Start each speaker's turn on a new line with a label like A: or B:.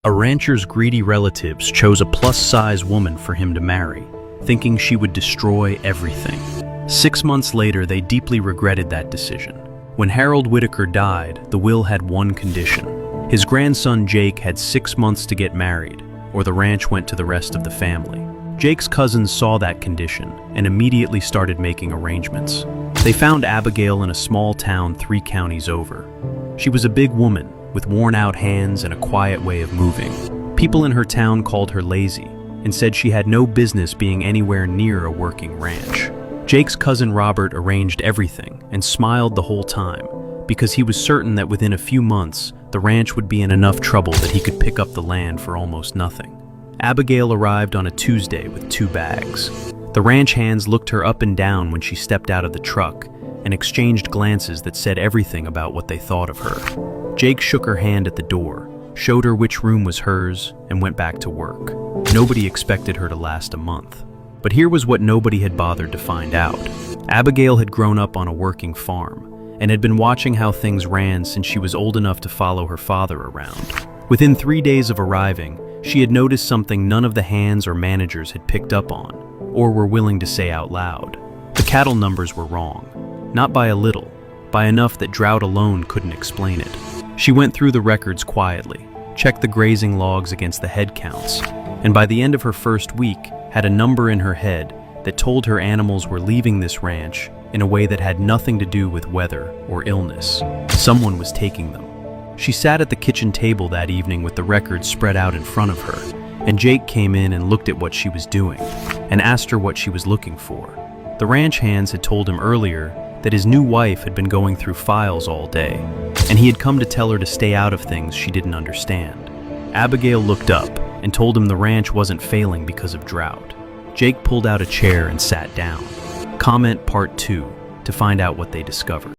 A: A rancher's greedy relatives chose a plus-size woman for him to marry, thinking she would destroy everything. 6 months later, they deeply regretted that decision. When Harold Whitaker died, the will had one condition. His grandson Jake had 6 months to get married, or the ranch went to the rest of the family. Jake's cousins saw that condition and immediately started making arrangements. They found Abigail in a small town 3 counties over. She was a big woman with worn-out hands and a quiet way of moving. People in her town called her lazy and said she had no business being anywhere near a working ranch. Jake's cousin Robert arranged everything and smiled the whole time because he was certain that within a few months, the ranch would be in enough trouble that he could pick up the land for almost nothing. Abigail arrived on a Tuesday with 2 bags. The ranch hands looked her up and down when she stepped out of the truck and exchanged glances that said everything about what they thought of her. Jake shook her hand at the door, showed her which room was hers, and went back to work. Nobody expected her to last a month. But here was what nobody had bothered to find out. Abigail had grown up on a working farm and had been watching how things ran since she was old enough to follow her father around. Within 3 days of arriving, she had noticed something none of the hands or managers had picked up on or were willing to say out loud. The cattle numbers were wrong, not by a little, by enough that drought alone couldn't explain it. She went through the records quietly, checked the grazing logs against the head counts, and by the end of her first week, had a number in her head that told her animals were leaving this ranch in a way that had nothing to do with weather or illness. Someone was taking them. She sat at the kitchen table that evening with the records spread out in front of her, and Jake came in and looked at what she was doing and asked her what she was looking for. The ranch hands had told him earlier that his new wife had been going through files all day, and he had come to tell her to stay out of things she didn't understand. Abigail looked up and told him the ranch wasn't failing because of drought. Jake pulled out a chair and sat down. Comment part 2 to find out what they discovered.